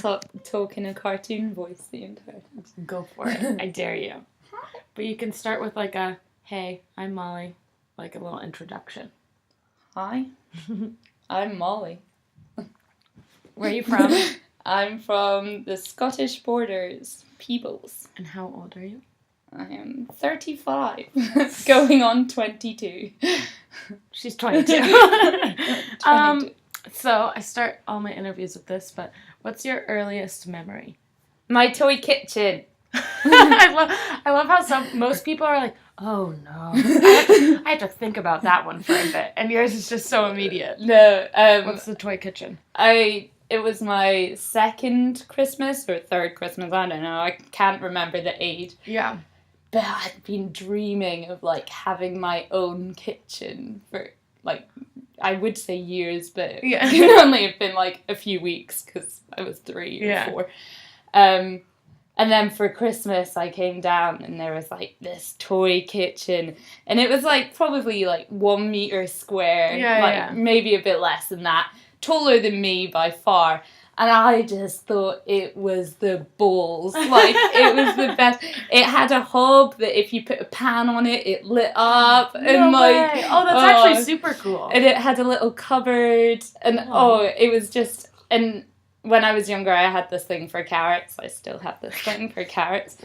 I'll talk in a cartoon voice the entire time. Go for it. I dare you. But you can start with like a, hey, I'm Molly. Like a little introduction. Hi, I'm Molly. Where are you from? I'm from the Scottish borders, Peebles. And how old are you? I am 35, going on 22. She's 22. 22. So I start all my interviews with this, but what's your earliest memory? My toy kitchen. I love how most people are like, oh no. I have to think about that one for a bit. And yours is just so immediate. No. What's the toy kitchen? It was my second Christmas or third Christmas, I don't know. I can't remember the age. Yeah. But I'd been dreaming of, like, having my own kitchen for, like, I would say years, but it could only have been, like, a few weeks because I was 3 or 4. And then for Christmas, I came down and there was, like, this toy kitchen. And it was, like, probably, like, 1 meter square. Maybe a bit less than that. Taller than me by far. And I just thought it was the balls. Like, it was the best. It had a hob that if you put a pan on it, it lit up. And no like, way. Oh, that's actually super cool. And it had a little cupboard. And it was just... And when I was younger, I had this thing for carrots. I still have this thing for carrots.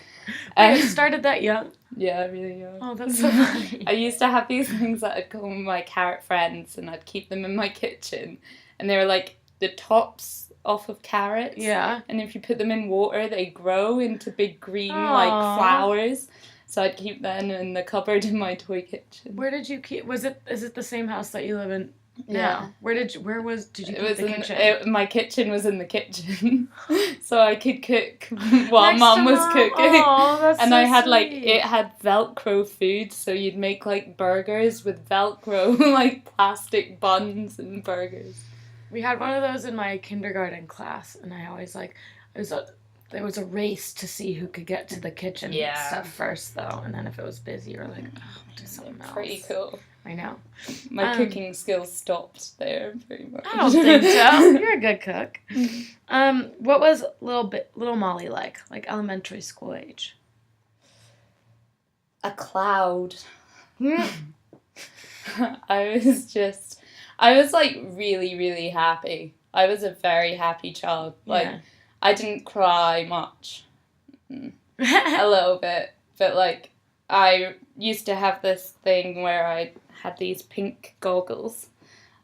You started that young? Yeah, really young. Oh, that's so funny. I used to have these things that I'd go with my carrot friends and I'd keep them in my kitchen. And they were like the tops off of carrots. Yeah. And if you put them in water, they grow into big green, like, flowers. So I'd keep them in the cupboard in my toy kitchen. Where did you keep... Is it the same house that you live in now? Yeah. Did you keep the kitchen? My kitchen was in the kitchen. So I could cook while Mum was cooking. Oh, that's and so I had, sweet. like, it had Velcro food. So you'd make, like, burgers with Velcro, like, plastic buns and burgers. We had one of those in my kindergarten class, and I always, like, there was a race to see who could get to the kitchen stuff first, though, and then if it was busy, you're like, oh, do something else. Pretty cool. I know. My cooking skills stopped there, pretty much. I don't think so. You're a good cook. What was little Molly like elementary school age? A cloud. I was, like, really, really happy. I was a very happy child. Like, I didn't cry much. A little bit. But, like, I used to have this thing where I had these pink goggles.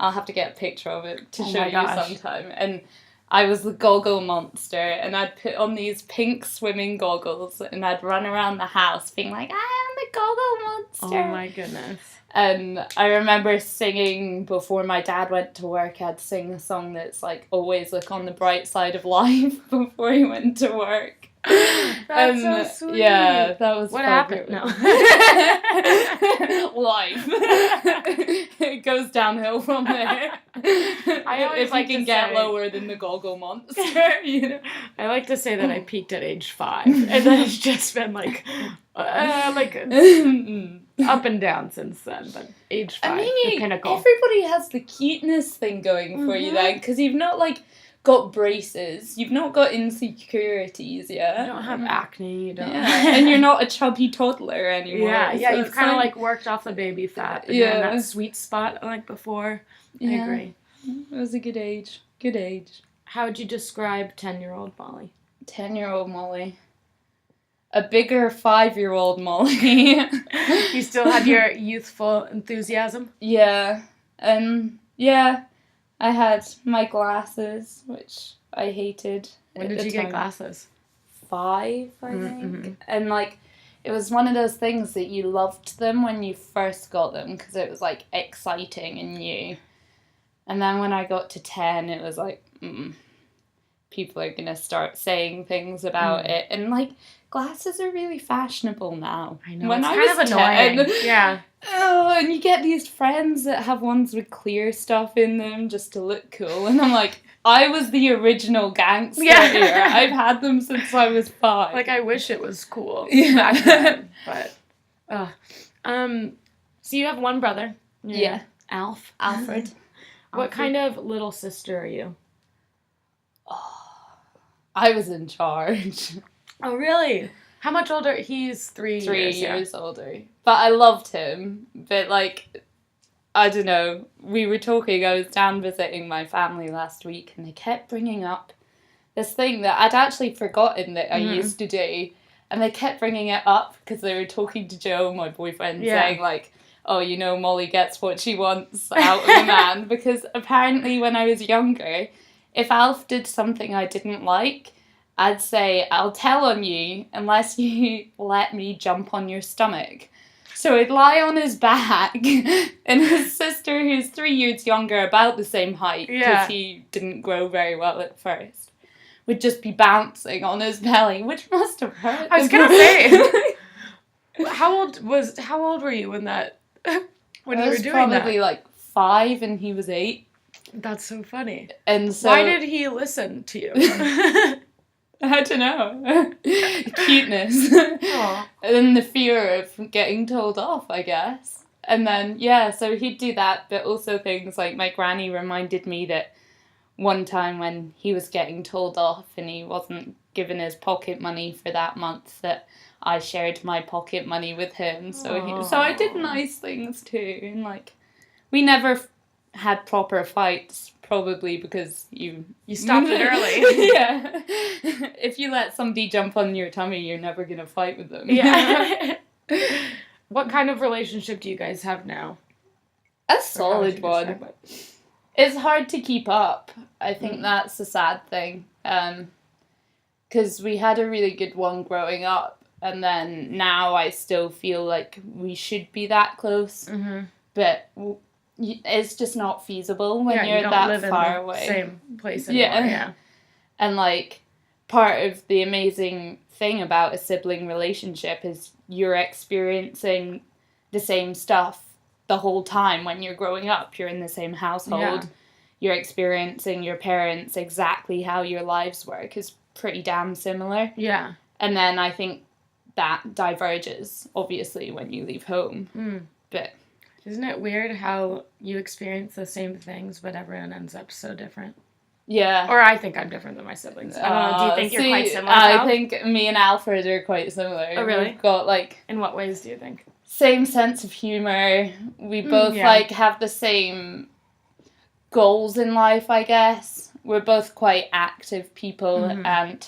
I'll have to get a picture of it to show you sometime. And I was the goggle monster. And I'd put on these pink swimming goggles. And I'd run around the house being like, I am the goggle monster. Oh, my goodness. And I remember singing before my dad went to work. I'd sing a song that's like, always look on the bright side of life before he went to work. That's so sweet. Yeah, that was what happened? No. Life. It goes downhill from there. I always if you can get lower than the goggle monster, you know. I like to say that I peaked at age 5, and then it's just been like up and down since then. But age 5, the pinnacle. Everybody has the cuteness thing going for you then, because you've not like got braces, you've not got insecurities yet. You don't have acne, you don't. Yeah. And you're not a chubby toddler anymore. Yeah, so you've kind of like worked off the baby fat. And that sweet spot like before. I agree. It was a good age. Good age. How would you describe 10-year-old Molly? 10-year-old Molly. A bigger 5-year-old Molly. You still had your youthful enthusiasm? Yeah. I had my glasses, which I hated. When did you get glasses? 5, I think. And, like, it was one of those things that you loved them when you first got them because it was, like, exciting and new. And then when I got to 10, it was like, people are going to start saying things about it. And, like, glasses are really fashionable now. I know, it's kind of annoying. Yeah. Oh, and you get these friends that have ones with clear stuff in them just to look cool. And I'm like, I was the original gangster here. I've had them since I was 5. Like, I wish it was cool back then. But, so you have one brother. Yeah. Alfred. What kind of little sister are you? Oh, I was in charge. Oh, really? How much older? He's 3 years older. But I loved him. But, like, I don't know. We were talking, I was down visiting my family last week, and they kept bringing up this thing that I'd actually forgotten that I used to do. And they kept bringing it up because they were talking to Joe, my boyfriend, saying, like, oh, you know, Molly gets what she wants out of a man. Because apparently when I was younger, if Alf did something I didn't like, I'd say, I'll tell on you unless you let me jump on your stomach. So he'd lie on his back, and his sister, who's 3 years younger, about the same height, because he didn't grow very well at first, would just be bouncing on his belly, which must have hurt. I was gonna say, how old were you when you were doing that? Probably like 5, and he was 8. That's so funny. And so, why did he listen to you? I don't know. Cuteness. Aww. And then the fear of getting told off, I guess. And then, so he'd do that, but also things like my granny reminded me that one time when he was getting told off and he wasn't given his pocket money for that month, that I shared my pocket money with him. So so I did nice things too. And, like, we never had proper fights. Probably because you stopped it early. Yeah. If you let somebody jump on your tummy, you're never going to fight with them. Yeah. What kind of relationship do you guys have now? A solid one. It's hard to keep up. I think that's the sad thing. Because we had a really good one growing up, and then now I still feel like we should be that close. Mm-hmm. But it's just not feasible when you're that far away. Same place anymore. Yeah. And, like, part of the amazing thing about a sibling relationship is you're experiencing the same stuff the whole time when you're growing up. You're in the same household. Yeah. You're experiencing your parents exactly how your lives work is pretty damn similar. Yeah. And then I think that diverges, obviously, when you leave home. But isn't it weird how you experience the same things, but everyone ends up so different? Yeah. Or I think I'm different than my siblings. I don't know. Do you think you're quite similar? I think me and Alfred are quite similar. Oh, really? We've got, like... In what ways do you think? Same sense of humour. We both, like, have the same goals in life, I guess. We're both quite active people, and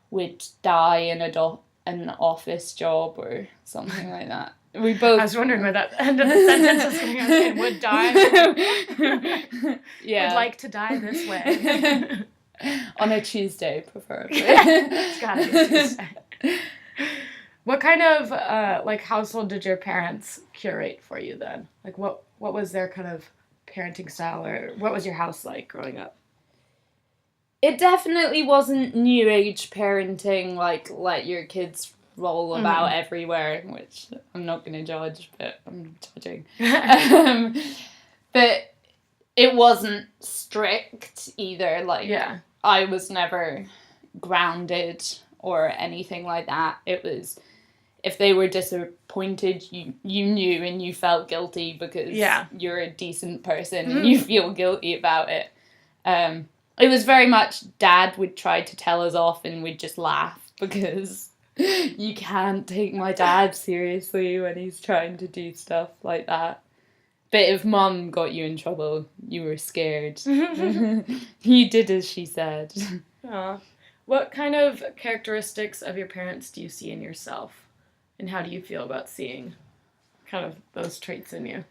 would die in an office job or something like that. We both... I was wondering where that end of the sentence was going to say. Would die. Yeah. Would like to die this way. On a Tuesday, preferably. It's gotta be Tuesday. What kind of, household did your parents curate for you then? Like, what was their kind of parenting style, or what was your house like growing up? It definitely wasn't new age parenting, like, let your kids roll about everywhere, which I'm not going to judge, but I'm judging. But it wasn't strict either. Like, I was never grounded or anything like that. It was, if they were disappointed, you knew and you felt guilty because you're a decent person and you feel guilty about it. It was very much Dad would try to tell us off and we'd just laugh because you can't take my dad seriously when he's trying to do stuff like that. But if Mum got you in trouble, you were scared. You did as she said. Aww. What kind of characteristics of your parents do you see in yourself? And how do you feel about seeing kind of those traits in you?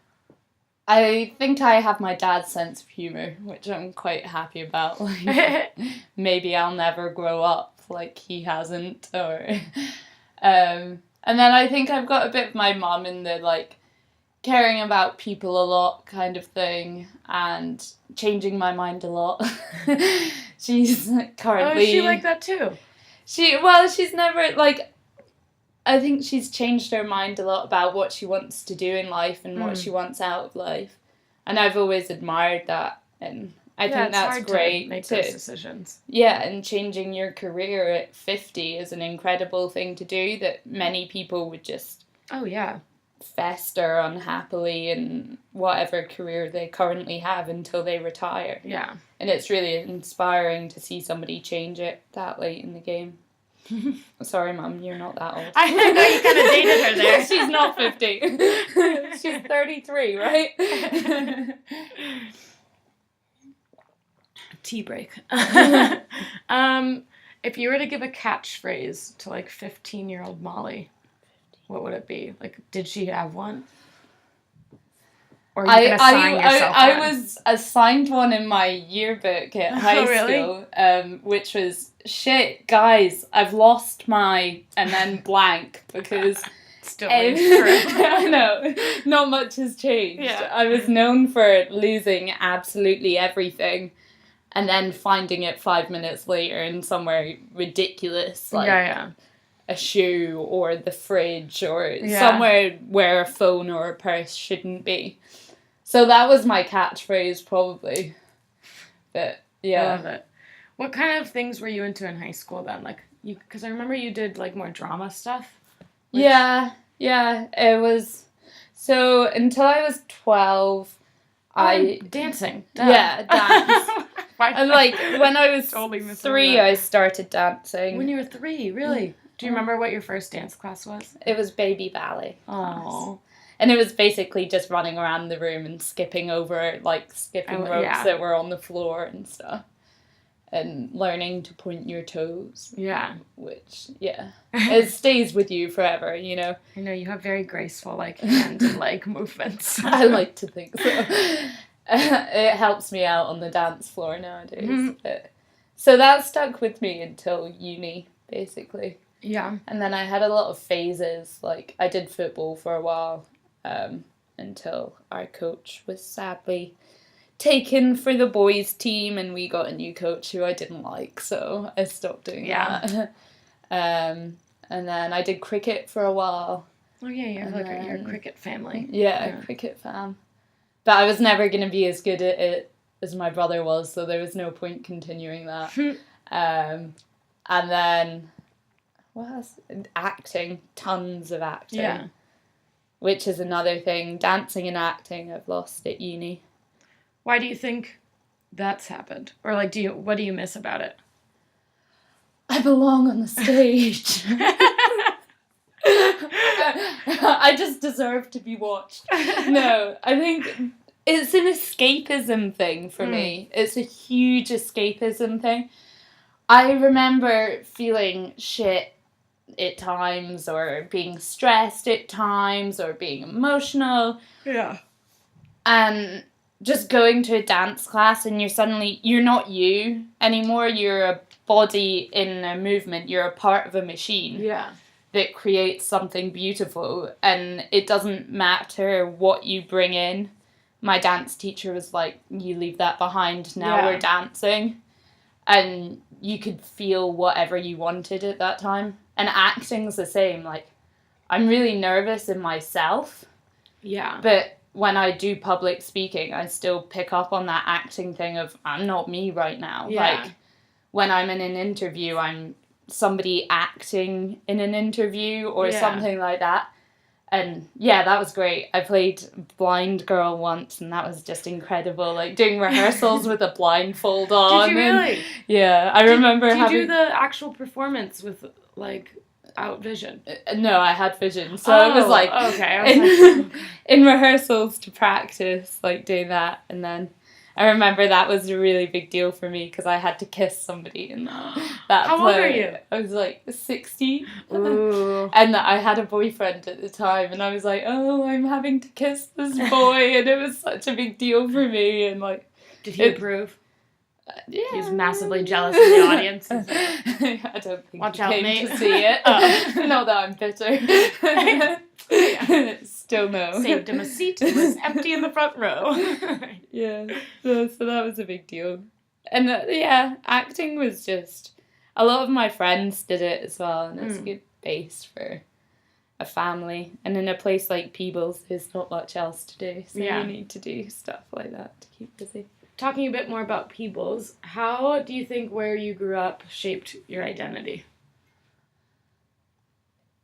I think I have my dad's sense of humour, which I'm quite happy about. Like, maybe I'll never grow up like he hasn't, or and then I think I've got a bit of my mum in the, like, caring about people a lot kind of thing, and changing my mind a lot. She's currently... Oh, is she like that too? She's never, like... I think she's changed her mind a lot about what she wants to do in life and what she wants out of life. And I've always admired that, and I think that's great to make those decisions. Yeah, and changing your career at 50 is an incredible thing to do that many people would just... Oh, yeah. fester unhappily in whatever career they currently have until they retire. Yeah. And it's really inspiring to see somebody change it that late in the game. Sorry, Mum, you're not that old. I know you kind of dated her there. She's not 50. She's 33, right? Tea break. If you were to give a catchphrase to like 15-year-old Molly, what would it be? Like, did she have one? Or are you gonna assign yourself I one? was assigned one in my yearbook at high school, which was, shit, guys, I've lost my, and then blank, because still I know, not much has changed. Yeah. I was known for losing absolutely everything, and then finding it 5 minutes later in somewhere ridiculous, like a shoe or the fridge or somewhere where a phone or a purse shouldn't be. So that was my catchphrase, probably. But yeah. I love it. What kind of things were you into in high school then? Like, because I remember you did like more drama stuff. Yeah. It was. So until I was 12, dancing. Duh. Yeah, dance. And like when I was totally 3, I started dancing. When you were 3, really? Do you remember what your first dance class was? It was baby ballet. Oh. And it was basically just running around the room and skipping over, like, ropes that were on the floor and stuff. And learning to point your toes. Yeah. Which, it stays with you forever, you know. I know, you have very graceful, like, hand and leg movements. I like to think so. It helps me out on the dance floor nowadays. Mm-hmm. So that stuck with me until uni, basically. Yeah. And then I had a lot of phases. Like, I did football for a while. Until our coach was sadly taken for the boys' team, and we got a new coach who I didn't like, so I stopped doing that. And then I did cricket for a while. Oh yeah, you're a cricket family. Yeah, cricket fan. But I was never going to be as good at it as my brother was, so there was no point continuing that. And then, what else? Acting. Tons of acting. Yeah. Which is another thing. Dancing and acting I've lost at uni. Why do you think that's happened? Or like, what do you miss about it? I belong on the stage. I just deserve to be watched. No, I think it's an escapism thing for me. It's a huge escapism thing. I remember feeling shit at times, or being stressed at times, or being emotional. Yeah. And just going to a dance class and you're not you anymore. You're a body in a movement. You're a part of a machine. Yeah. That creates something beautiful, and it doesn't matter what you bring in. My dance teacher was like, you leave that behind, now we're dancing. And you could feel whatever you wanted at that time. And acting's the same. Like, I'm really nervous in myself. Yeah. But when I do public speaking, I still pick up on that acting thing of, I'm not me right now. Yeah. Like, when I'm in an interview, I'm somebody acting in an interview or something like that. And that was great. I played Blind Girl once, and that was just incredible. Like, doing rehearsals with a blindfold on. Did you really? I remember having... Did you do the actual performance with, like, out vision? No, I had vision. So it was like... Okay. In rehearsals to practice, like, doing that. And then I remember that was a really big deal for me because I had to kiss somebody in that How play. old were you? I was like 16. Ooh. And I had a boyfriend at the time, and I was like, oh, I'm having to kiss this boy, and it was such a big deal for me. And like, did he approve? Yeah. He was massively jealous in the audience. I don't think Watch he out, came mate. to see it. Not that I'm bitter. Still no. Saved him a seat. It was empty in the front row. So that was a big deal. And acting was just... A lot of my friends did it as well, and it's a good base for a family. And in a place like Peebles, there's not much else to do, so you need to do stuff like that to keep busy. Talking a bit more about Peebles, how do you think where you grew up shaped your identity?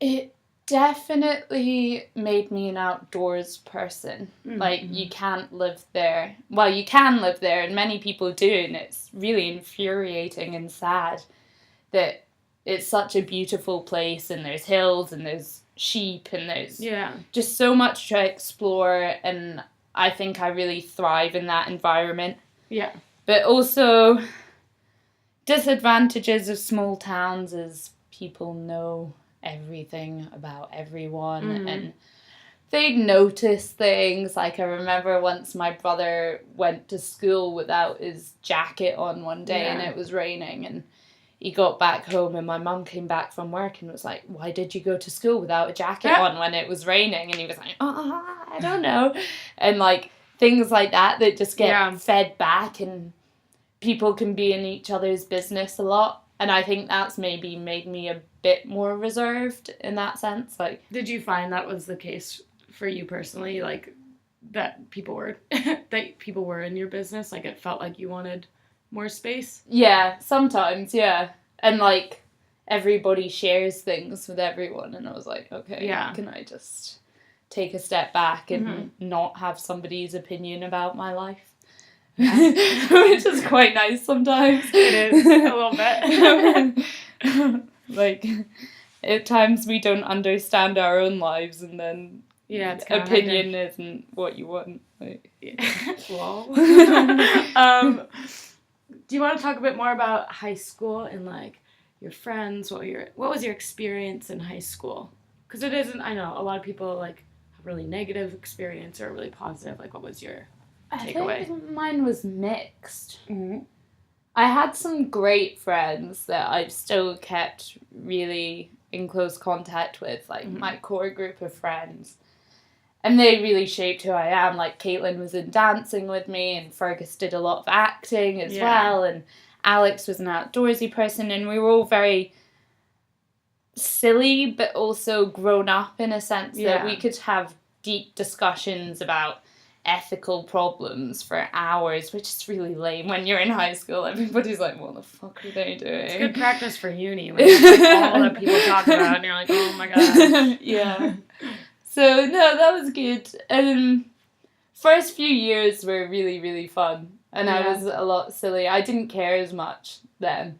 It definitely made me an outdoors person. Mm-hmm. Like, you can't live there. Well, you can live there, and many people do, and it's really infuriating and sad that it's such a beautiful place, and there's hills, and there's sheep, and there's just so much to explore, and I think I really thrive in that environment. Yeah. But also, disadvantages of small towns is people know everything about everyone, and they notice things. Like, I remember once my brother went to school without his jacket on one day, and it was raining, and he got back home, and my mum came back from work and was like, why did you go to school without a jacket on when it was raining? And he was like, I don't know. And, like, things like that just get fed back, and people can be in each other's business a lot. And I think that's maybe made me a bit more reserved in that sense. Like, did you find that was the case for you personally? Like, that people were in your business? Like, it felt like you wanted more space? Yeah, sometimes, yeah. And, like, everybody shares things with everyone, and I was like, okay, can I just take a step back and not have somebody's opinion about my life? Which is quite nice sometimes. It is, a little bit. Like, at times we don't understand our own lives, and then it's opinion isn't what you want. Like, Well. Do you want to talk a bit more about high school and, like, your friends? What was your experience in high school? Because it isn't, I know, a lot of people, like, have really negative experience or really positive. Like, what was your takeaway? I think mine was mixed. I had some great friends that I've still kept really in close contact with, like my core group of friends. And they really shaped who I am. Like, Caitlin was in dancing with me, and Fergus did a lot of acting as well, and Alex was an outdoorsy person, and we were all very silly, but also grown up in a sense that we could have deep discussions about ethical problems for hours, which is really lame when you're in high school. Everybody's like, what the fuck are they doing? It's good practice for uni, when it's like all that people talk about, and you're like, oh my god. Yeah. So, no, that was good. First few years were really, really fun. And I was a lot silly. I didn't care as much then.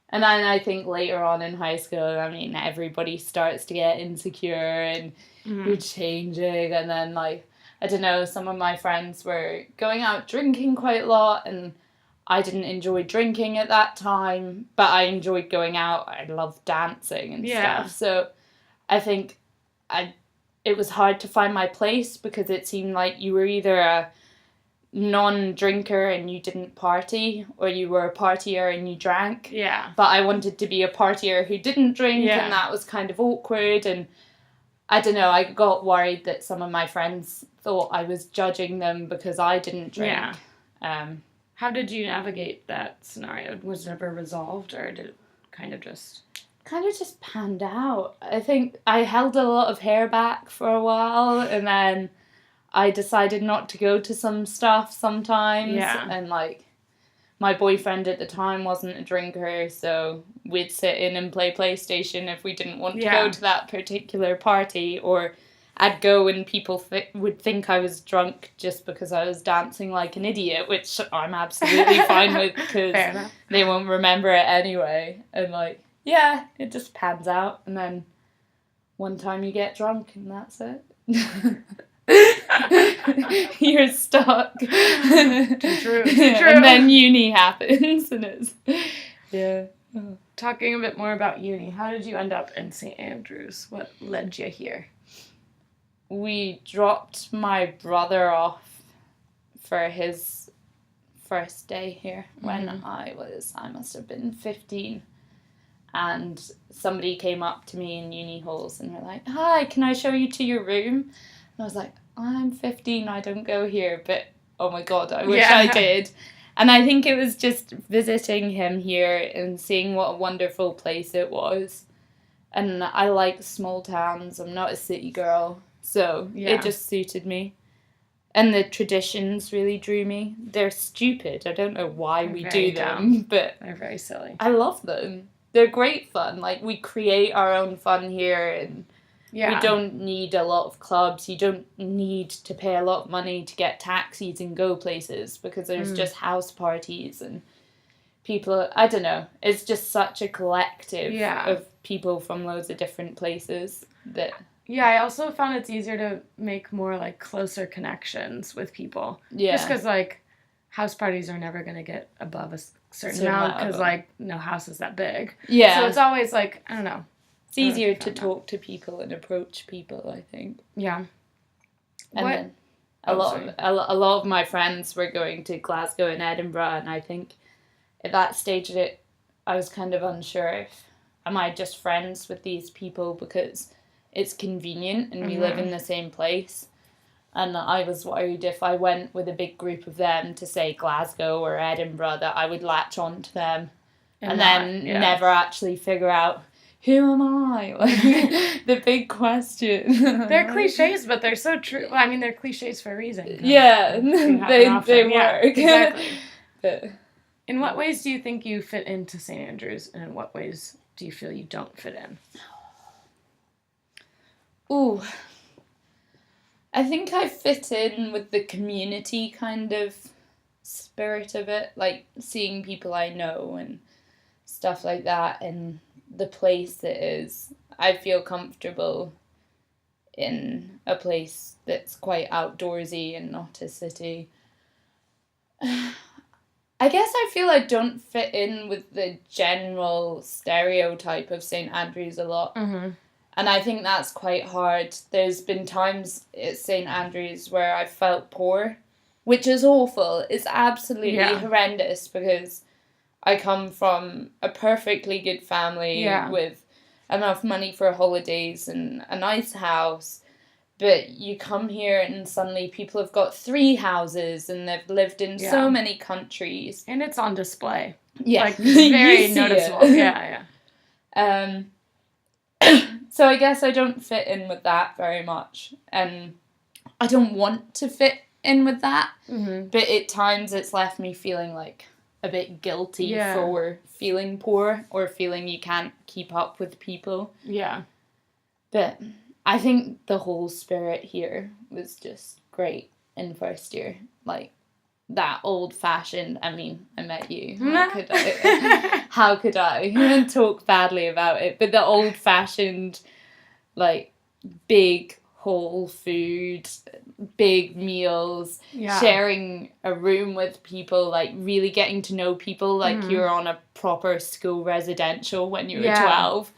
And then I think later on in high school, I mean, everybody starts to get insecure, and you're changing. And then, like, I don't know, some of my friends were going out drinking quite a lot, and I didn't enjoy drinking at that time, but I enjoyed going out. I loved dancing and stuff. So I think it was hard to find my place, because it seemed like you were either a non-drinker and you didn't party, or you were a partier and you drank. Yeah. But I wanted to be a partier who didn't drink, and that was kind of awkward. And I don't know, I got worried that some of my friends thought I was judging them because I didn't drink. Yeah. How did you navigate that scenario? Was it ever resolved, or did it kind of just panned out? I think I held a lot of hair back for a while, and then I decided not to go to some stuff sometimes. Yeah. And, like, my boyfriend at the time wasn't a drinker, so we'd sit in and play PlayStation if we didn't want to go to that particular party, or I'd go and people would think I was drunk just because I was dancing like an idiot, which I'm absolutely fine with, because they won't remember it anyway. And, like, yeah, it just pans out, and then one time you get drunk, and that's it. You're stuck. Too true. And then uni happens, and it's Talking a bit more about uni, how did you end up in St. Andrews? What led you here? We dropped my brother off for his first day here when I must have been 15. And somebody came up to me in uni halls and were like, hi, can I show you to your room? And I was like, I'm 15, I don't go here, but oh my god, I wish I did. And I think it was just visiting him here and seeing what a wonderful place it was. And I like small towns, I'm not a city girl, so it just suited me. And the traditions really drew me. They're stupid, I don't know why we do them, but they're very silly. I love them. They're great fun. Like, we create our own fun here, and We don't need a lot of clubs. You don't need to pay a lot of money to get taxis and go places because there's just house parties and people, I don't know. It's just such a collective of people from loads of different places that... Yeah, I also found it's easier to make more, like, closer connections with people. Yeah. Just because, like, house parties are never going to get above a certain amount because, like, no house is that big. Yeah. So it's always, like, I don't know. It's easier to talk to people and approach people, I think. Yeah. And then a lot of my friends were going to Glasgow and Edinburgh, and I think at that stage of it, I was kind of unsure if, am I just friends with these people because it's convenient and we live in the same place? And I was worried if I went with a big group of them to, say, Glasgow or Edinburgh, that I would latch on to them and then never actually figure out, who am I? Like, the big question. They're cliches, but they're so true. Well, I mean, they're cliches for a reason. Yeah, they work. Yeah, exactly. But in what ways do you think you fit into St. Andrews, and in what ways do you feel you don't fit in? Ooh. I think I fit in with the community kind of spirit of it, like seeing people I know and stuff like that, and the place it is. I feel comfortable in a place that's quite outdoorsy and not a city. I guess I feel I don't fit in with the general stereotype of St. Andrews a lot. Mm-hmm. And I think that's quite hard. There's been times at St. Andrews where I felt poor, which is awful. It's absolutely horrendous because I come from a perfectly good family with enough money for holidays and a nice house. But you come here and suddenly people have got 3 houses and they've lived in so many countries. And it's on display. Yeah. Like, very noticeable. Yeah. So I guess I don't fit in with that very much. And I don't want to fit in with that. Mm-hmm. But at times it's left me feeling like a bit guilty for feeling poor or feeling you can't keep up with people. Yeah. But I think the whole spirit here was just great in first year. Like, that old-fashioned, I mean, I met you. How could I talk badly about it? But the old-fashioned, like, big whole food, big meals, sharing a room with people, like really getting to know people like you're on a proper school residential when you were 12,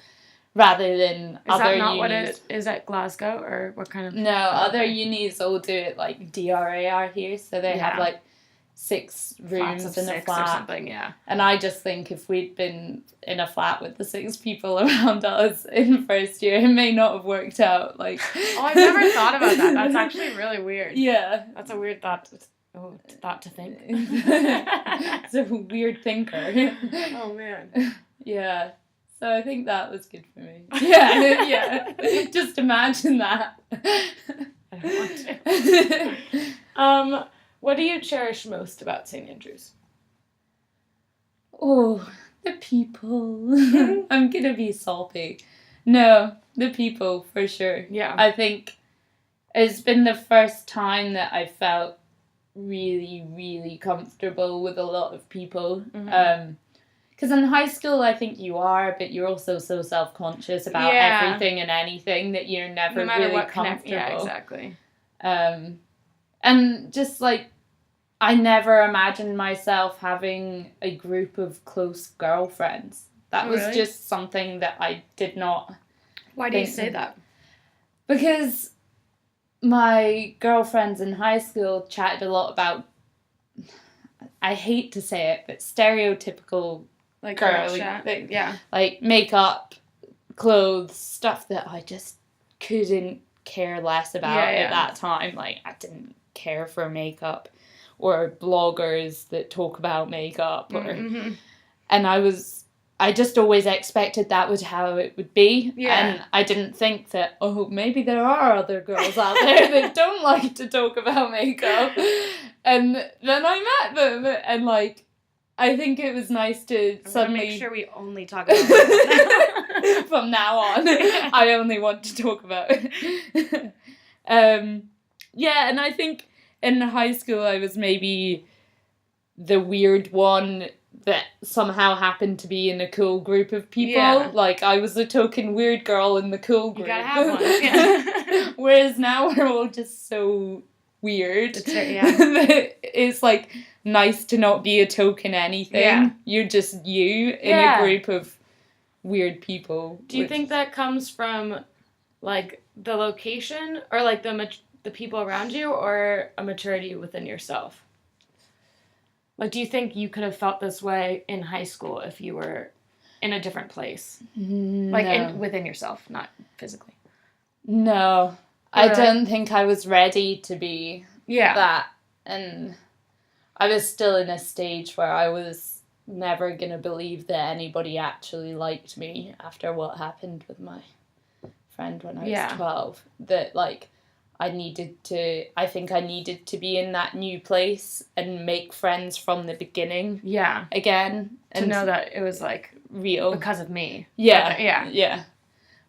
rather than is other that not unis. What it is at Glasgow, or what kind of... No, other unis all do it like DRAR here, so they have like 6 rooms in a flat or something, And I just think if we'd been in a flat with the 6 people around us in first year, it may not have worked out. Like, oh, I've never thought about that. That's actually really weird. Yeah, that's a weird thought to think. It's a weird thinker. Oh man. Yeah. So I think that was good for me. Yeah. Just imagine that. I don't want to. What do you cherish most about St. Andrews? Oh, the people. I'm going to be salty. No, the people, for sure. Yeah. I think it's been the first time that I felt really, really comfortable with a lot of people. Mm-hmm. Because in high school, I think you are, but you're also so self-conscious about everything and anything that you're never really comfortable. Yeah, exactly. And just, like, I never imagined myself having a group of close girlfriends. That was just something that I did not... Why do you say that? Because my girlfriends in high school chatted a lot about, I hate to say it, but stereotypical like girl thing. Yeah. Like makeup, clothes, stuff that I just couldn't care less about at that time. Like, I didn't care for makeup or bloggers that talk about makeup or and I just always expected that was how it would be. Yeah. And I didn't think that, oh, maybe there are other girls out there that don't like to talk about makeup. And then I met them and, like, I think it was nice to suddenly... make sure we only talk about it. From now on, I only want to talk about it. Yeah, and I think in high school I was maybe the weird one that somehow happened to be in a cool group of people. Yeah. Like, I was the token weird girl in the cool group. You gotta have one. Yeah. Whereas now we're all just so weird. It's like nice to not be a token anything. Yeah. You're just you in a group of weird people. Do you think that comes from, like, the location or, like, the people around you, or a maturity within yourself? Like, do you think you could have felt this way in high school if you were in a different place? No. Like, within yourself, not physically. No. I don't think I was ready to be that. And I was still in a stage where I was never going to believe that anybody actually liked me after what happened with my friend when I was 12. That, like... I think I needed to be in that new place and make friends from the beginning. Yeah. Again. To know that it was, like, real. Because of me. Yeah. Yeah.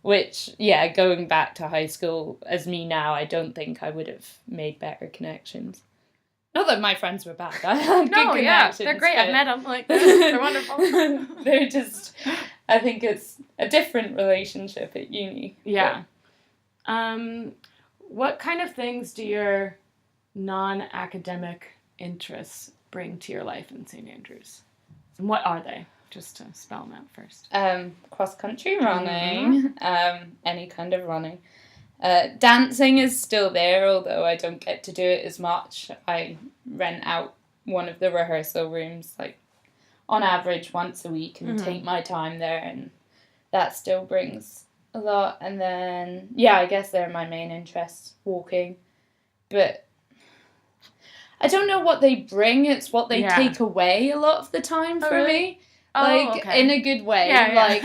Which, going back to high school as me now, I don't think I would have made better connections. Not that my friends were bad. I had good connections. They're great. I've met them. Like, they're wonderful. They're just... I think it's a different relationship at uni. Yeah. What kind of things do your non-academic interests bring to your life in St. Andrews? And what are they? Just to spell them out first. Cross-country running. Any kind of running. Dancing is still there, although I don't get to do it as much. I rent out one of the rehearsal rooms, like, on average once a week and take my time there, and that still brings... a lot. And then I guess they're my main interests, walking, but I don't know what they bring, it's what they take away a lot of the time for me. Like, in a good way. Like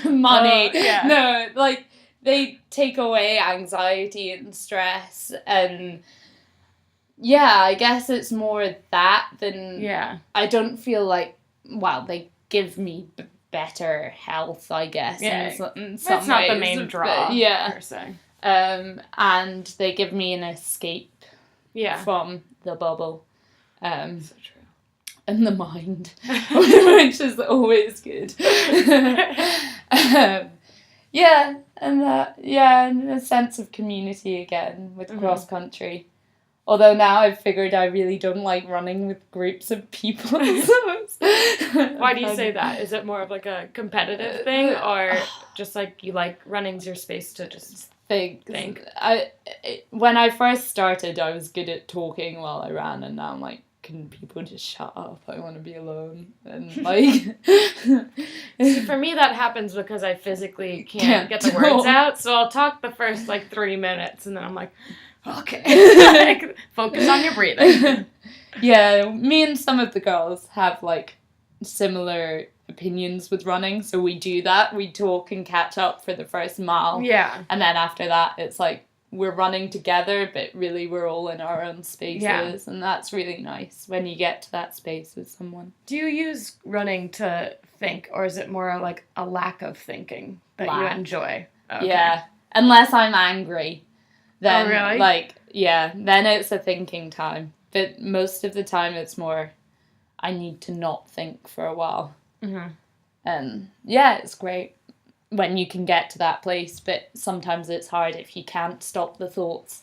money. No, like, they take away anxiety and stress, and I guess it's more that than I don't feel like, well, they give me better health, I guess. Yeah, in some that's not ways, the main draw. Per se. And they give me an escape. From the bubble. So true. And the mind, which is always good. And a sense of community again with cross country. Although now I've figured I really don't like running with groups of people. Why do you say that? Is it more of like a competitive thing, or just like you like running's your space to just think? When I first started, I was good at talking while I ran, and now I'm like, can people just shut up? I want to be alone. And like... See, for me, that happens because I physically can't get the words out. So I'll talk the first like 3 minutes, and then I'm like... Okay. Focus on your breathing. Me and some of the girls have like similar opinions with running, so we do that. We talk and catch up for the first mile. And then after that, it's like we're running together, but really we're all in our own spaces, and that's really nice when you get to that space with someone. Do you use running to think, or is it more like a lack of thinking that you enjoy? Okay. Yeah, unless I'm angry. Then, then it's a thinking time. But most of the time it's more, I need to not think for a while. And, it's great when you can get to that place. But sometimes it's hard if you can't stop the thoughts.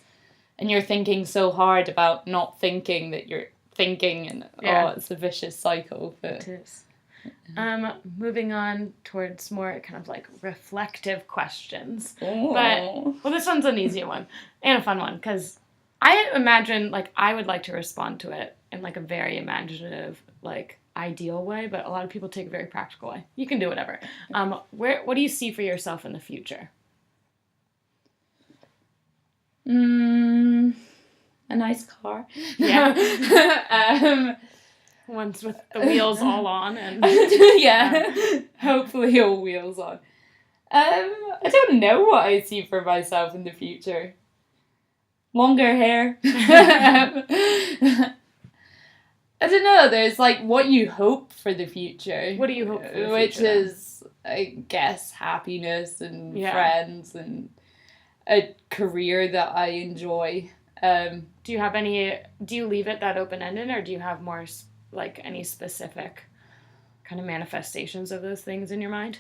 And you're thinking so hard about not thinking that you're thinking. And, it's a vicious cycle. But, it is. Moving on towards more kind of like reflective questions. Ooh. But this one's an easy one and a fun one, because I imagine like I would like to respond to it in like a very imaginative, like ideal way, but a lot of people take a very practical way. You can do whatever. What do you see for yourself in the future? A nice car. Ones with the wheels all on and hopefully all wheels on. I don't know what I see for myself in the future. Longer hair. I I don't know, there's like what you hope for the future. What do you hope for the future? Which is, I guess, happiness and friends and a career that I enjoy. Do you leave it that open-ended, or do you have more, like, any specific kind of manifestations of those things in your mind?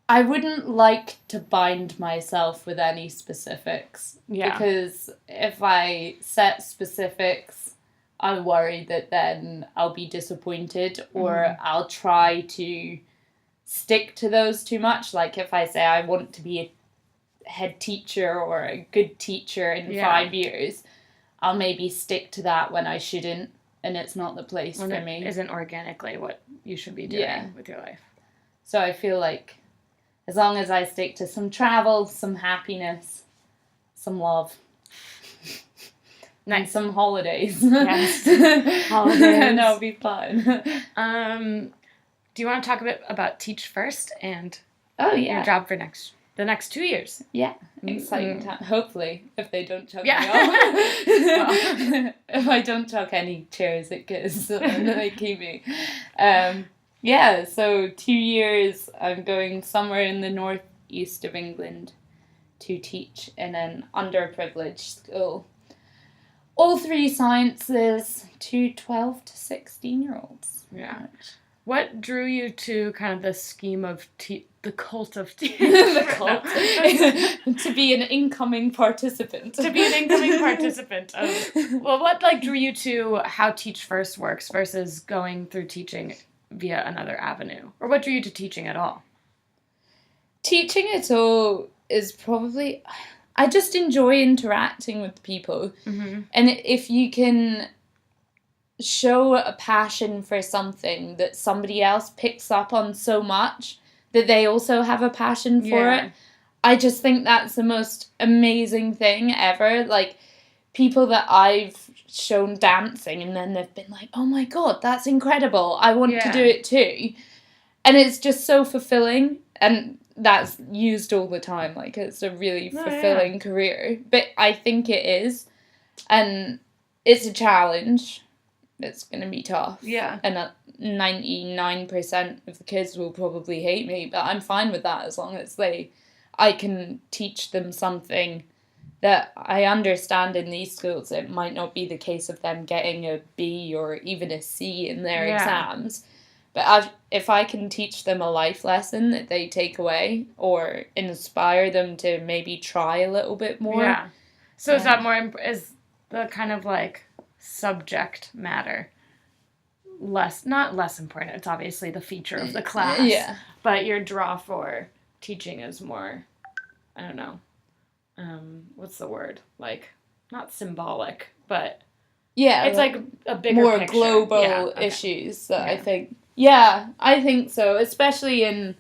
I wouldn't like to bind myself with any specifics. Yeah. Because if I set specifics, I worry that then I'll be disappointed, or I'll try to stick to those too much. Like if I say I want to be a head teacher or a good teacher in 5 years, I'll maybe stick to that when I shouldn't, and it's not the place for me. It isn't organically what you should be doing with your life. So I feel like as long as I stick to some travel, some happiness, some love, and some holidays. Yes. Holidays. And I'll be fine. Do you want to talk a bit about Teach First and your job for the next 2 years? Yeah. Exciting time. Hopefully, if they don't chuck me off. If I don't chuck any chairs at kids, then they keep me. So 2 years I'm going somewhere in the northeast of England to teach in an underprivileged school. All 3 sciences to 12 to 16-year-olds. Yeah. What drew you to kind of the scheme of the cult of the cult? To be an incoming participant. What drew you to how Teach First works versus going through teaching via another avenue? Or what drew you to teaching at all? Teaching at all is probably... I just enjoy interacting with people. Mm-hmm. And if you can show a passion for something that somebody else picks up on so much that they also have a passion for it, I just think that's the most amazing thing ever. Like, people that I've shown dancing and then they've been like, oh my God, that's incredible. I want to do it too. And it's just so fulfilling. And that's used all the time. Like, it's a really fulfilling career. But I think it is. And it's a challenge. It's going to be tough. Yeah. And 99% of the kids will probably hate me. But I'm fine with that as long as I can teach them something that I understand in these schools. It might not be the case of them getting a B or even a C in their exams. But if I can teach them a life lesson that they take away or inspire them to maybe try a little bit more. Yeah. So is that is the kind of like subject matter not less important? It's obviously the feature of the class. Yeah. But your draw for teaching is more, I don't know, what's the word? Like, not symbolic, but it's like a bigger more picture. Global issues that I think. Yeah, I think so, especially in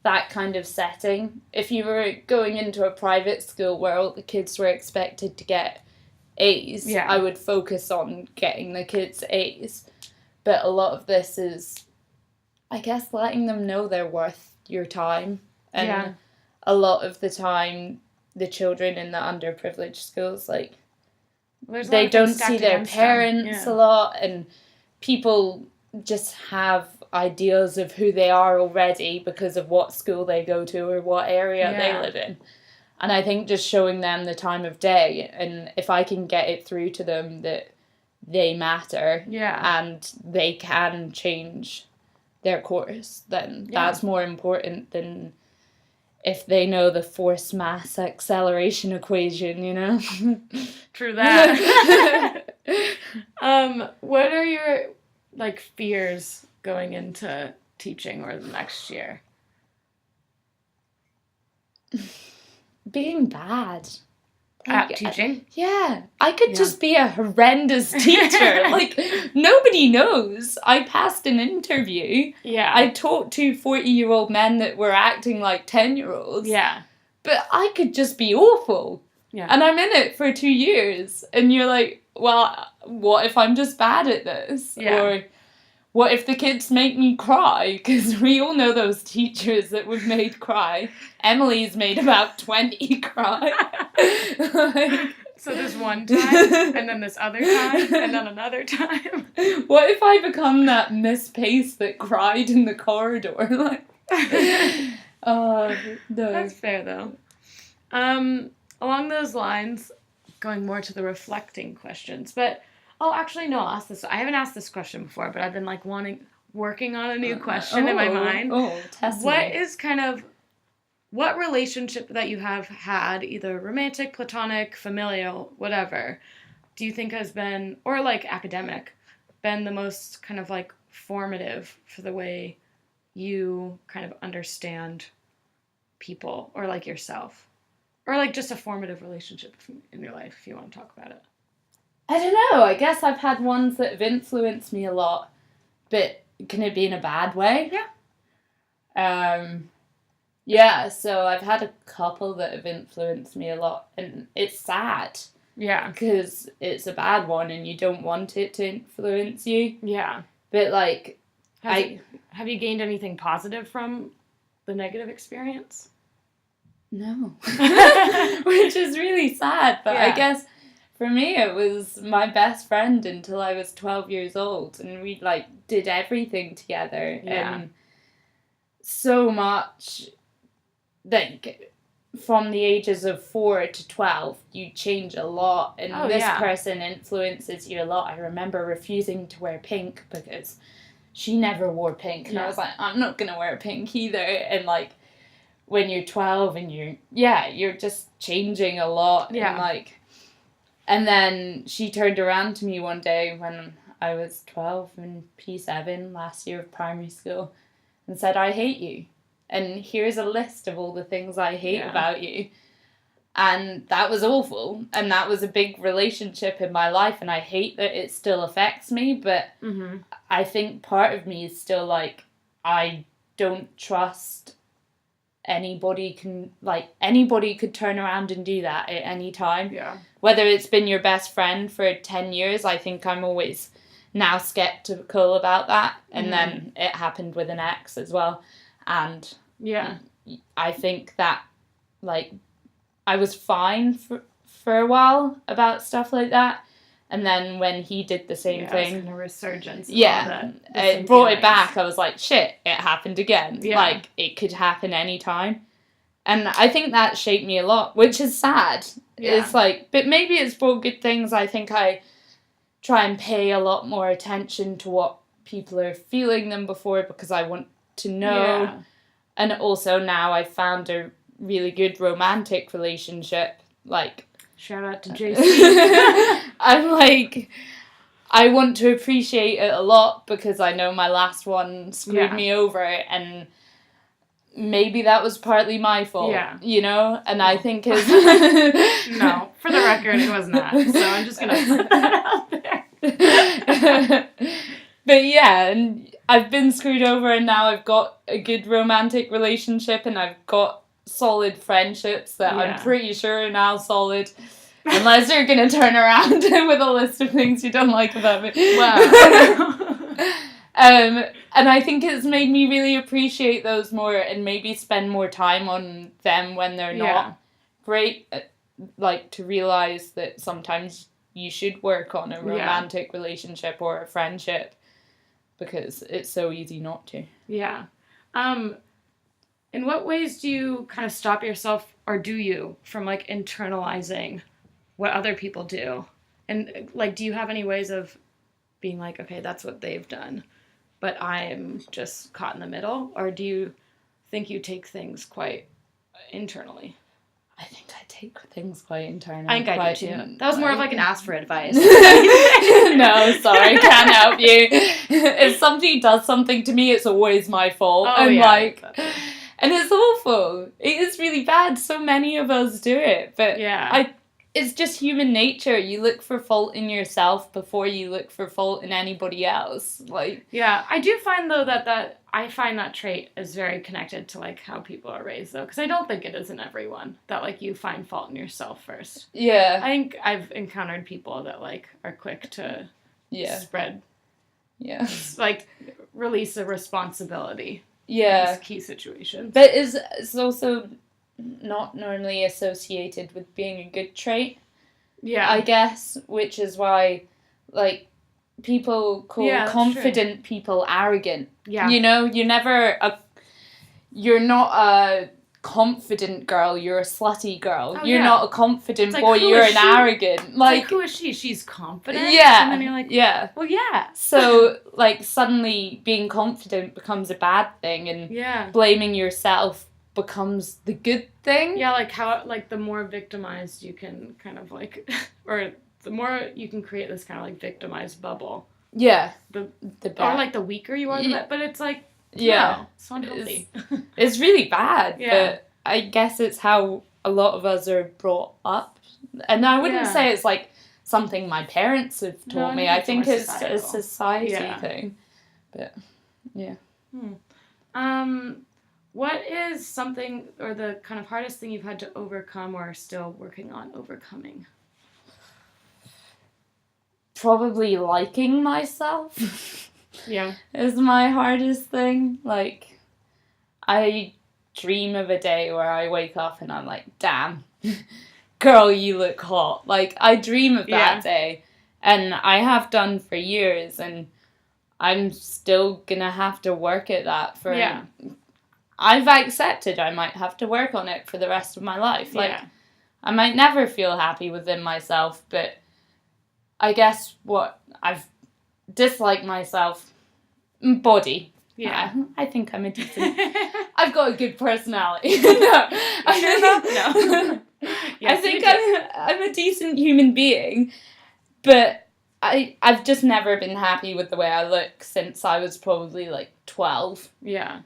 that kind of setting. If you were going into a private school where all the kids were expected to get A's, I would focus on getting the kids A's. But a lot of this is, I guess, letting them know they're worth your time. And a lot of the time, the children in the underprivileged schools, like, they don't see their parents a lot, and people just have ideas of who they are already because of what school they go to or what area they live in. And I think just showing them the time of day, and if I can get it through to them that they matter and they can change their course, then that's more important than if they know the force mass acceleration equation, you know? True that. What are your, like, fears going into teaching or the next year? Being bad. At teaching? Yeah. I could just be a horrendous teacher. Like, nobody knows. I passed an interview. Yeah. I talked to 40-year-old men that were acting like 10-year-olds. Yeah. But I could just be awful. Yeah. And I'm in it for 2 years. And you're like, well, what if I'm just bad at this? Yeah. Or what if the kids make me cry? Because we all know those teachers that we've made cry. Emily's made about 20 cry. So this one time, and then this other time, and then another time. What if I become that Miss Pace that cried in the corridor? Like, no. That's fair, though. Along those lines, going more to the reflecting questions, but actually, no, I'll ask this. I haven't asked this question before, but I've been like working on a new question in my mind. Test What me. is kind of, what relationship that you have had, either romantic, platonic, familial, whatever, do you think has been, or like academic, been the most kind of like formative for the way you kind of understand people or like yourself? Or like just a formative relationship in your life, if you want to talk about it. I don't know. I guess I've had ones that have influenced me a lot, but can it be in a bad way? Yeah. Yeah, so I've had a couple that have influenced me a lot, and it's sad. Yeah. Because it's a bad one, and you don't want it to influence you. Yeah. But, like, have you gained anything positive from the negative experience? No. Which is really sad, but I guess for me it was my best friend until I was 12 years old, and we like did everything together, and so much, like from the ages of 4 to 12 you change a lot, and this person influences you a lot. I remember refusing to wear pink because she never wore pink, and I was like, I'm not gonna wear pink either, and like when you're 12 and you're just changing a lot. Yeah. And then she turned around to me one day when I was 12 in P7 last year of primary school and said, I hate you. And here's a list of all the things I hate about you. And that was awful. And that was a big relationship in my life. And I hate that it still affects me. But I think part of me is still like, I don't trust anybody could turn around and do that at any time. Yeah. Whether it's been your best friend for 10 years, I think I'm always now skeptical about that. And then it happened with an ex as well. And I think that, like, I was fine for a while about stuff like that. And then when he did the same thing... It was a resurgence. It brought it back. I was like, shit, it happened again. Yeah. Like, it could happen anytime. And I think that shaped me a lot, which is sad. Yeah. It's like, but maybe it's brought good things. I think I try and pay a lot more attention to what people are feeling than before because I want to know. Yeah. And also now I've found a really good romantic relationship. Like... Shout out to JC. I'm like, I want to appreciate it a lot because I know my last one screwed me over, and maybe that was partly my fault, you know? And I think it's... No, for the record, it was not. So I'm just going to put that out there. But yeah, and I've been screwed over, and now I've got a good romantic relationship, and I've got solid friendships that I'm pretty sure are now solid, unless you're going to turn around with a list of things you don't like about me. Wow. And I think it's made me really appreciate those more and maybe spend more time on them when they're not great. Like, to realize that sometimes you should work on a romantic relationship or a friendship because it's so easy not to. Yeah. In what ways do you kind of stop yourself, or do you, from, like, internalizing what other people do? And, like, do you have any ways of being like, okay, that's what they've done, but I'm just caught in the middle? Or do you think you take things quite internally? I think I take things quite internally. I think I do, too. That was more of, like, an ask for advice. No, sorry, can't help you. If somebody does something to me, it's always my fault. And it's awful. It is really bad. So many of us do it. But it's just human nature. You look for fault in yourself before you look for fault in anybody else. Like, yeah, I do find, though, that I find that trait is very connected to, like, how people are raised, though. Because I don't think it is in everyone that, like, you find fault in yourself first. Yeah. I think I've encountered people that, like, are quick to spread. Yeah. Like, release a responsibility. Yeah. In key situations. But it's also not normally associated with being a good trait. Yeah. I guess, which is why, like, people call confident people arrogant. Yeah. You know, you're not a confident girl, you're a slutty girl. You're not a confident boy, you're an arrogant. Like, who is she? She's confident? Yeah. And then you're like, well, yeah. So, like, suddenly being confident becomes a bad thing, and blaming yourself becomes the good thing. Yeah, like how, like, the more victimized you can kind of, like, or the more you can create this kind of, like, victimized bubble. Yeah. Or, like, the weaker you are, but it's like, no, it's not healthy. It's really bad, but I guess it's how a lot of us are brought up. And I wouldn't say it's, like, something my parents have taught me. I think it's a society thing. But, yeah. What is something, or the kind of hardest thing you've had to overcome or are still working on overcoming? Probably liking myself. Yeah. Is my hardest thing. Like, I dream of a day where I wake up and I'm like, damn, girl, you look hot. Like, I dream of that day. And I have done for years, and I'm still gonna have to work at that for... Yeah. I've accepted I might have to work on it for the rest of my life. Like, I might never feel happy within myself, but I guess what I've disliked myself... Body. Yeah. I think I'm a decent... I've got a good personality. No. I think I'm a decent human being, but I've just never been happy with the way I look since I was probably, like, 12. Yeah.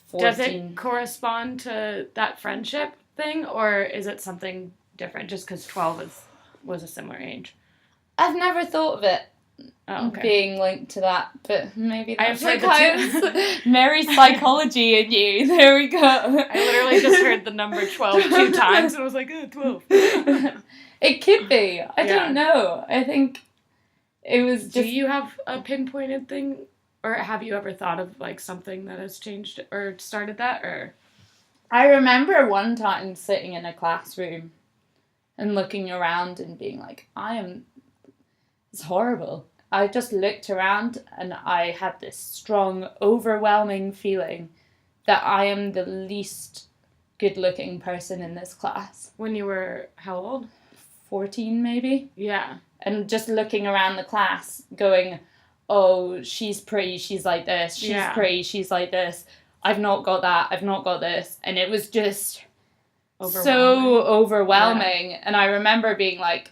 14. Does it correspond to that friendship thing, or is it something different just because 12 was a similar age? I've never thought of it being linked to that, but maybe that's like Mary's psychology in you. There we go. I literally just heard the number 12 2 times and I was like, 12. It could be. I don't know. I think it was just... Do you have a pinpointed thing? Or have you ever thought of, like, something that has changed or started that? Or I remember one time sitting in a classroom and looking around and being like, it's horrible. I just looked around and I had this strong, overwhelming feeling that I am the least good-looking person in this class. When you were how old? 14, maybe? Yeah. And just looking around the class going... Oh, she's pretty, she's like this. She's pretty, she's like this. I've not got that, I've not got this. And it was just so overwhelming. And I remember being like,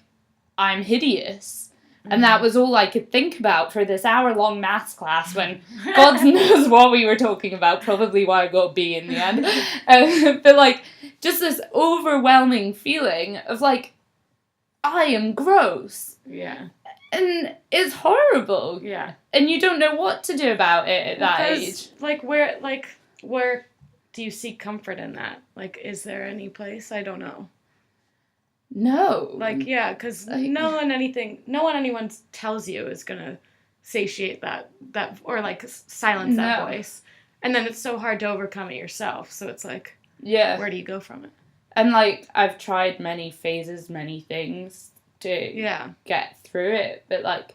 I'm hideous. And that was all I could think about for this hour-long maths class when God knows what we were talking about. Probably why I got a B in the end. But, like, just this overwhelming feeling of, like, I am gross. Yeah. And it's horrible. Yeah. And you don't know what to do about it at that age. Like, where do you seek comfort in that? Like, is there any place? I don't know. No. Like, yeah, because no one anyone tells you is going to satiate that, or, like, silence that voice. And then it's so hard to overcome it yourself. So it's like, where do you go from it? And, like, I've tried many phases, many things to get through it, but, like,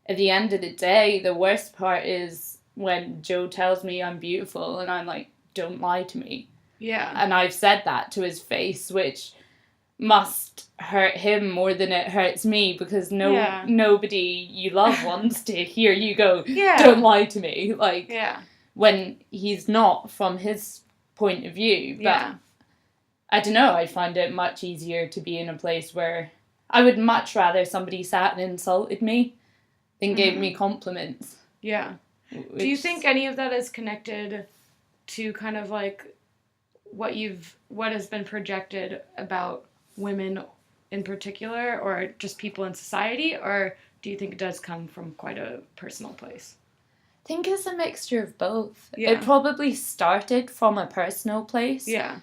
at the end of the day, the worst part is when Joe tells me I'm beautiful and I'm like, don't lie to me. Yeah. And I've said that to his face, which must hurt him more than it hurts me, because nobody you love wants to hear you go, don't lie to me, like, when he's not from his point of view. But I don't know, I find it much easier to be in a place where I would much rather somebody sat and insulted me than gave me compliments. Yeah. Do you think any of that is connected to kind of like what has been projected about women in particular, or just people in society, or do you think it does come from quite a personal place? I think it's a mixture of both. Yeah. It probably started from a personal place. Yeah.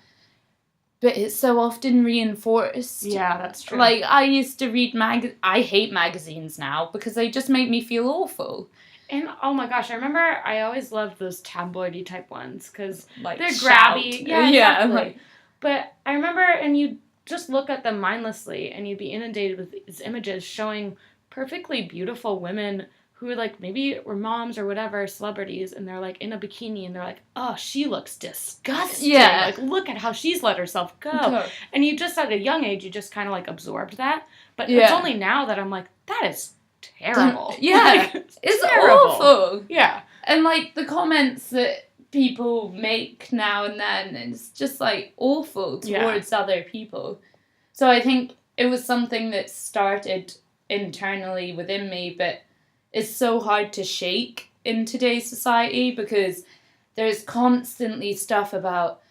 But it's so often reinforced. Yeah, that's true. Like, I used to read I hate magazines now because they just make me feel awful. And, oh my gosh, I remember I always loved those tabloidy type ones because like they're grabby. Yeah, exactly. But I remember, and you'd just look at them mindlessly and you'd be inundated with these images showing perfectly beautiful women who like maybe were moms or whatever, celebrities, and they're like in a bikini and they're like, oh, she looks disgusting. Yeah. Like, look at how she's let herself go. And you just at a young age, you just kind of like absorbed that. But it's only now that I'm like, that is terrible. Yeah. Like, it's terrible. awful. Yeah. And like the comments that people make now and then, it's just like awful towards other people. So I think it was something that started internally within me, but it's so hard to shake in today's society because there's constantly stuff about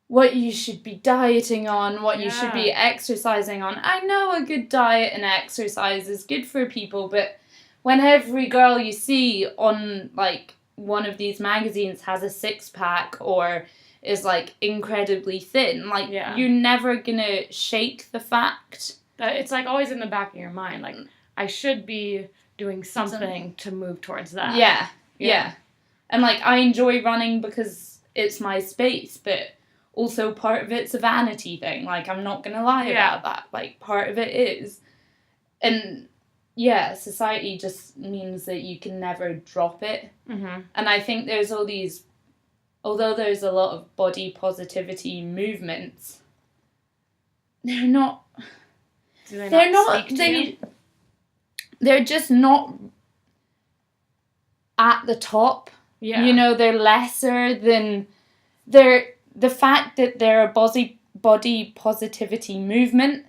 what you should be dieting on, what you should be exercising on. I know a good diet and exercise is good for people, but when every girl you see on like one of these magazines has a six-pack or is like incredibly thin, like you're never gonna shake the fact that it's like always in the back of your mind, like I should be doing something to move towards that. Yeah. And like I enjoy running because it's my space, but also part of it's a vanity thing. Like I'm not gonna lie about that. Like part of it is. And society just means that you can never drop it. Mm-hmm. And I think there's all these, although there's a lot of body positivity movements, they're not. Do they not speak to you? They're just not at the top. Yeah. You know, they're lesser than the fact that they're a body positivity movement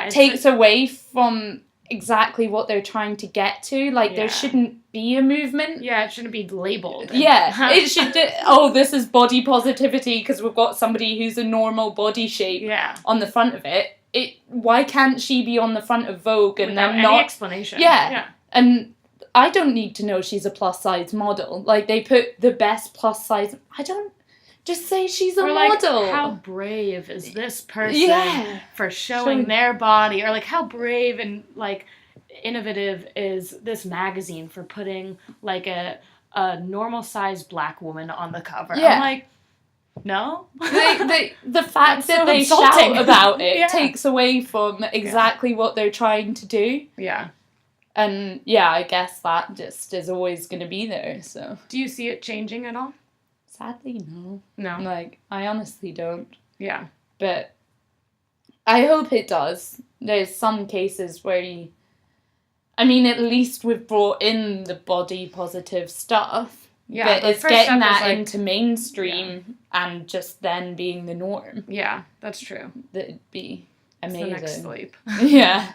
takes away from exactly what they're trying to get to. Like there shouldn't be a movement. Yeah, it shouldn't be labeled. Yeah, it should this is body positivity because we've got somebody who's a normal body shape on the front of it. Why can't she be on the front of Vogue and without then not any explanation? Yeah. And I don't need to know she's a plus size model. Like they put the best plus size. I don't just say she's a model. Like, how brave is this person for showing their body, or like how brave and like innovative is this magazine for putting like a normal sized black woman on the cover? Yeah. I'm like, no. The fact that they shout about it takes away from exactly what they're trying to do. Yeah. And I guess that just is always going to be there. So. Do you see it changing at all? Sadly, no. No. Like, I honestly don't. Yeah. But I hope it does. There's some cases where at least we've brought in the body positive stuff. Yeah, but it's getting that into mainstream and just then being the norm. Yeah, that's true. That'd be amazing. It's the next sleep. Yeah.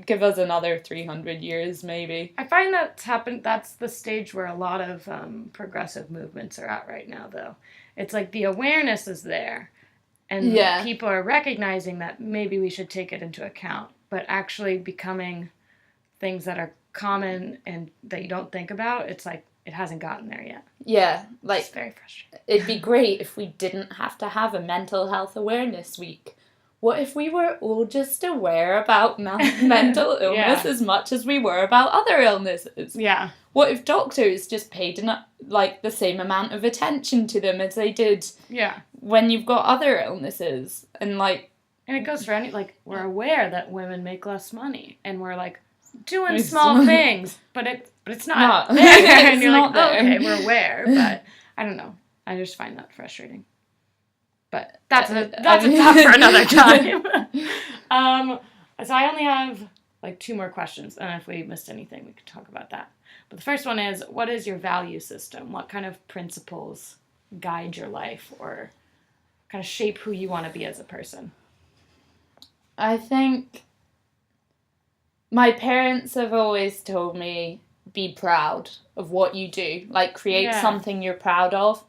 Give us another 300 years, maybe. I find that's the stage where a lot of progressive movements are at right now, though. It's like the awareness is there, and people are recognizing that maybe we should take it into account, but actually becoming things that are common and that you don't think about, it's like, it hasn't gotten there yet. Yeah, like it's very frustrating. It'd be great if we didn't have to have a mental health awareness week. What if we were all just aware about mental illness as much as we were about other illnesses? Yeah. What if doctors just paid the same amount of attention to them as they did when you've got other illnesses? And it goes for we're aware that women make less money, and we're like doing small things, but it's not there. And you're like, okay, we're aware, but I don't know. I just find that frustrating. But that's a talk for another time. So I only have 2 more questions, and if we missed anything, we could talk about that. But the first one is, what is your value system? What kind of principles guide your life or kind of shape who you want to be as a person? I think my parents have always told me, be proud of what you do. Create something you're proud of.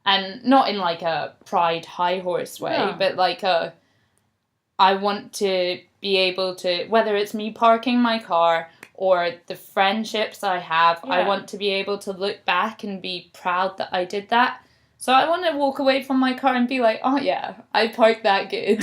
And not in a pride high horse way, but I want to be able to, whether it's me parking my car or the friendships I have, I want to be able to look back and be proud that I did that. So I want to walk away from my car and be like, oh yeah, I parked that good.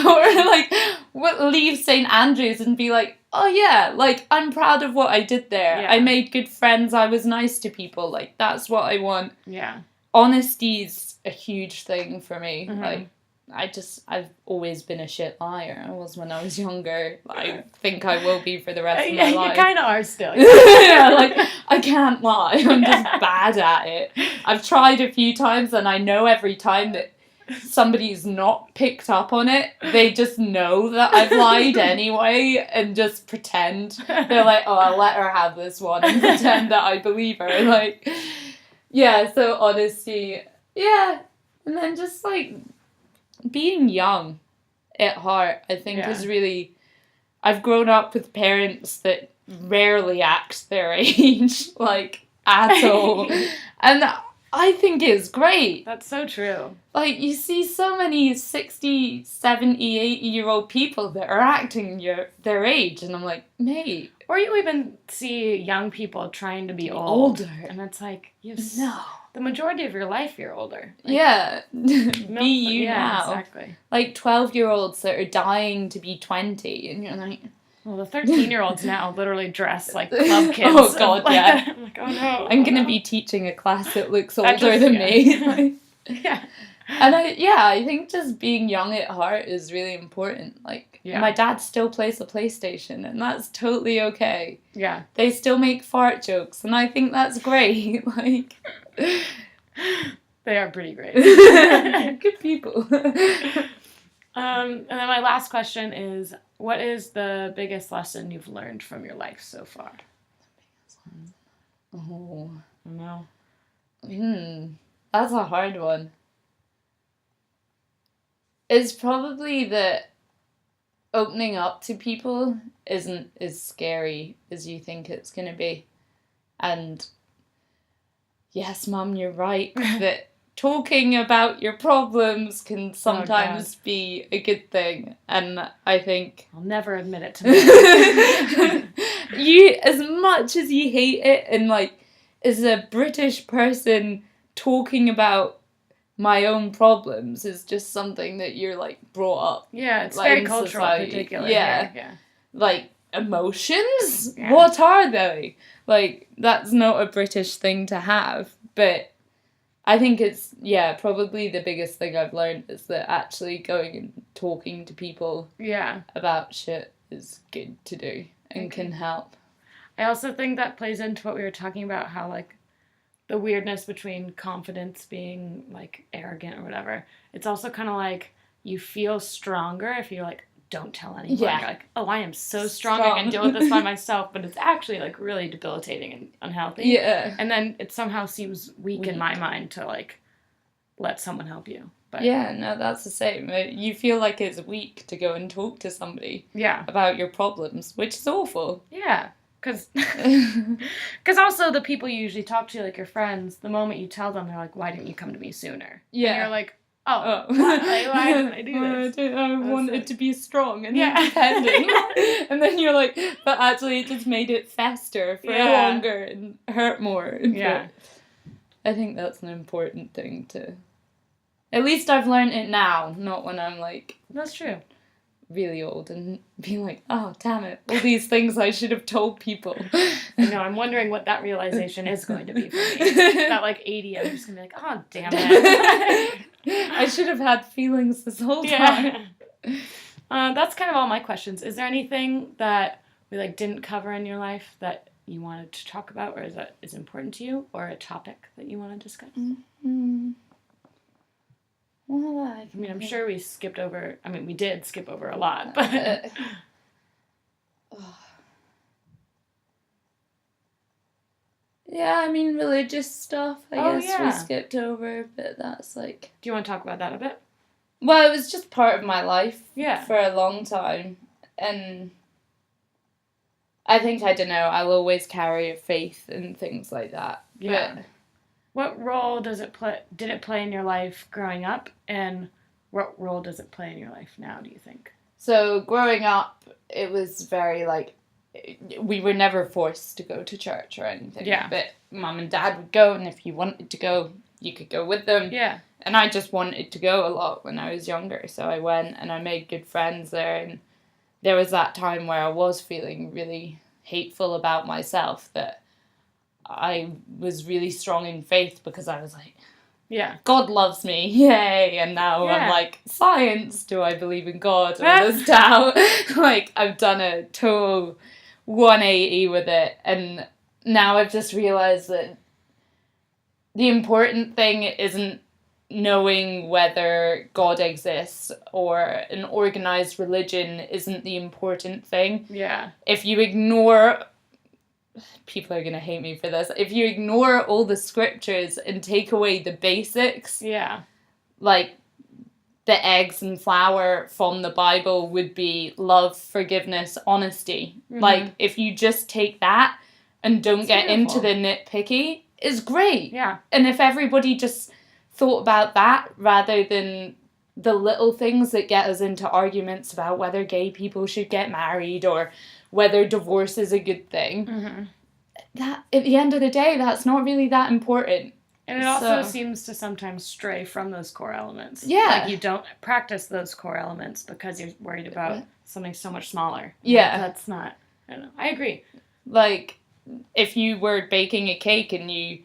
Or leave St. Andrews and be like, oh yeah, I'm proud of what I did there. Yeah. I made good friends. I was nice to people. That's what I want. Yeah. Honesty's a huge thing for me. Mm-hmm. I've always been a shit liar. I was when I was younger. I think I will be for the rest of my life. You kind of are still. Yeah, like, I can't lie. I'm just bad at it. I've tried a few times, and I know every time that somebody's not picked up on it, they just know that I've lied anyway and just pretend. They're like, oh, I'll let her have this one and pretend that I believe her. Like, yeah, so honesty, yeah. And then just, like, being young at heart, I think is really... I've grown up with parents that rarely act their age, like, at all. And I think it's great. That's so true. Like, you see so many 60, 70, 80-year-old people that are acting their age, and I'm like, mate. Or you even see young people trying to be older. And it's like, no. The majority of your life, you're older. Like, yeah. Be you now. Exactly. Like 12-year-olds that are dying to be 20, and you're like... Well, the 13-year-olds now literally dress like club kids. Oh, God, yeah. I'm like, oh, no. I'm going to be teaching a class that looks older than me. Yeah. And I think just being young at heart is really important. Like, my dad still plays the PlayStation, and that's totally okay. Yeah. They still make fart jokes, and I think that's great. Like... They are pretty great. Good people. And then my last question is, what is the biggest lesson you've learned from your life so far? Oh. No. That's a hard one. It's probably that opening up to people isn't as scary as you think it's going to be. And yes, Mum, you're right that talking about your problems can sometimes be a good thing. And I think... I'll never admit it to me. You, as much as you hate it, and like, as a British person, talking about my own problems is just something that you're, like, brought up. Yeah, it's like, very cultural in particular. Yeah. Like, emotions? Yeah. What are they? Like, that's not a British thing to have. But I think it's, probably the biggest thing I've learned is that actually going and talking to people about shit is good to do and can help. I also think that plays into what we were talking about, how, like, the weirdness between confidence being, like, arrogant or whatever. It's also kind of like you feel stronger if you're, like, don't tell anyone. Yeah. You're like, oh, I am so strong. I can deal with this by myself. But it's actually, like, really debilitating and unhealthy. Yeah. And then it somehow seems weak in my mind to, like, let someone help you. But yeah, no, that's the same. You feel like it's weak to go and talk to somebody about your problems, which is awful. Yeah. Because also the people you usually talk to, like your friends, the moment you tell them, they're like, why didn't you come to me sooner? Yeah. And you're like, why didn't I do this? I wanted to be strong and independent. And then you're like, but actually it just made it fester for longer and hurt more. Yeah. But I think that's an important thing to... At least I've learned it now, not when I'm like... That's true. Really old and be like, oh, damn it, all these things I should have told people. I know, I'm wondering what that realization is going to be for me. At like 80, I'm just going to be like, oh, damn it. I should have had feelings this whole time. That's kind of all my questions. Is there anything that we like didn't cover in your life that you wanted to talk about, or is that is important to you, or a topic that you want to discuss? Mm-hmm. Well, I mean, I'm sure we skipped over... I mean, we did skip over a lot, but... Yeah, I mean, religious stuff, I guess we skipped over, but that's like... Do you want to talk about that a bit? Well, it was just part of my life for a long time, and I think, I don't know, I'll always carry a faith and things like that. Yeah. But what role did it play in your life growing up, and what role does it play in your life now, do you think? So, growing up, it was very, like, we were never forced to go to church or anything. Yeah. But Mum and Dad would go, and if you wanted to go, you could go with them. Yeah. And I just wanted to go a lot when I was younger, so I went, and I made good friends there, and there was that time where I was feeling really hateful about myself, that I was really strong in faith because I was like, Yeah. God loves me, yay, and now I'm like, science, do I believe in God? Or there's doubt. Like, I've done a total 180 with it, and now I've just realised that the important thing isn't knowing whether God exists, or an organised religion isn't the important thing. Yeah. If you ignore... People are going to hate me for this. If you ignore all the scriptures and take away the basics, like the eggs and flour from the Bible would be love, forgiveness, honesty. Mm-hmm. Like, if you just take that and don't get into the nitpicky, it's great. Yeah. And if everybody just thought about that rather than the little things that get us into arguments about whether gay people should get married or whether divorce is a good thing, that at the end of the day, that's not really that important. And it also seems to sometimes stray from those core elements. Yeah. Like, you don't practice those core elements because you're worried about something so much smaller. Yeah. That's not... I don't know. I agree. Like, if you were baking a cake and you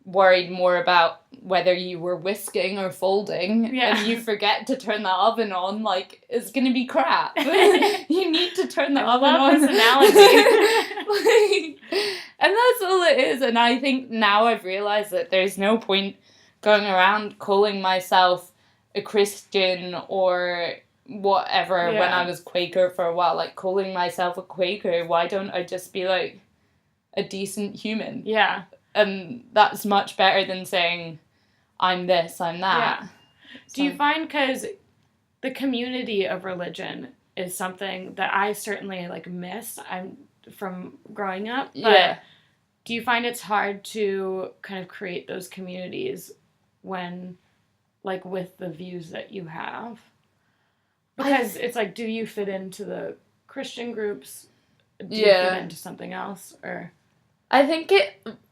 worried more about whether you were whisking or folding, and you forget to turn the oven on, like, it's gonna be crap. You need to turn the oven on. This analogy. And that's all it is. And I think now I've realised that there's no point going around calling myself a Christian or whatever when I was Quaker for a while. Like, calling myself a Quaker, why don't I just be, like, a decent human? Yeah. And that's much better than saying, I'm this, I'm that. Yeah. Do you find, because the community of religion is something that I certainly, like, miss from growing up, but do you find it's hard to kind of create those communities when, like, with the views that you have? Because it's like, do you fit into the Christian groups? Do you fit into something else? Or... I think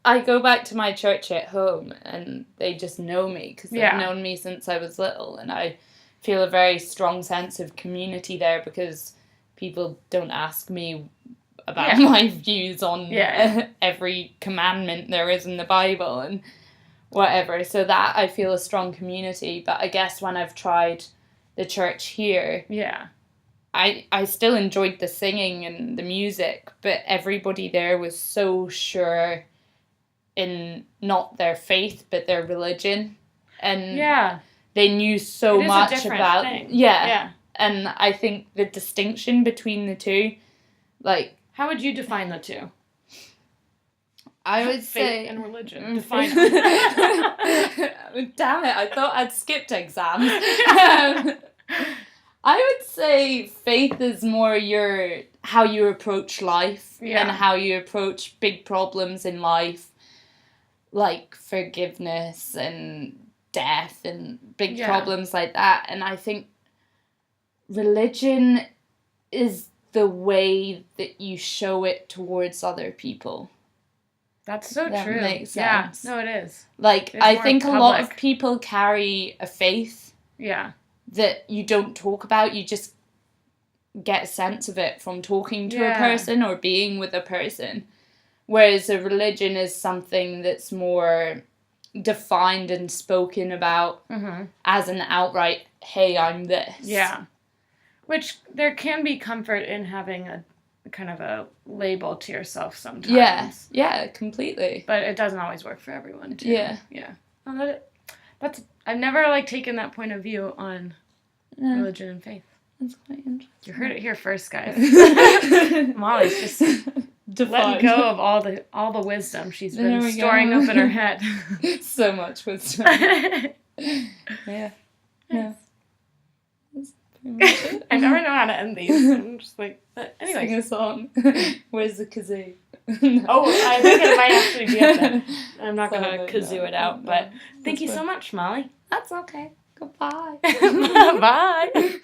I go back to my church at home and they just know me because they've known me since I was little, and I feel a very strong sense of community there because people don't ask me about my views on every commandment there is in the Bible and whatever. So that I feel a strong community. But I guess when I've tried the church here, I still enjoyed the singing and the music, but everybody there was so sure in not their faith, but their religion. And they knew so much about... thing. Yeah. And I think the distinction between the two, like... How would you define the two? I would say... Faith and religion. Define them. Damn it, I thought I'd skipped exams. I would say faith is more how you approach life and how you approach big problems in life, like forgiveness and death and big problems like that. And I think religion is the way that you show it towards other people. That's so that true. Makes sense. Yeah, no, it is. Like, I think a lot of people carry a faith. Yeah. That you don't talk about, you just get a sense of it from talking to a person or being with a person. Whereas a religion is something that's more defined and spoken about as an outright, hey, I'm this. Yeah. Which there can be comfort in having a kind of a label to yourself sometimes. Yeah, completely. But it doesn't always work for everyone, too. Yeah. Oh, I've never, like, taken that point of view on religion and faith. That's quite interesting. You heard it here first, guys. Molly's just letting go of all the wisdom she's been storing up in her head. So much wisdom. Yeah. That's pretty much it. I never know how to end these. I'm just like, anyway. Sing a song. Where's the kazoo? Oh, I think it might actually be up there. I'm not going to kazoo it out, but thank you so much, Molly. That's okay. Goodbye. Bye.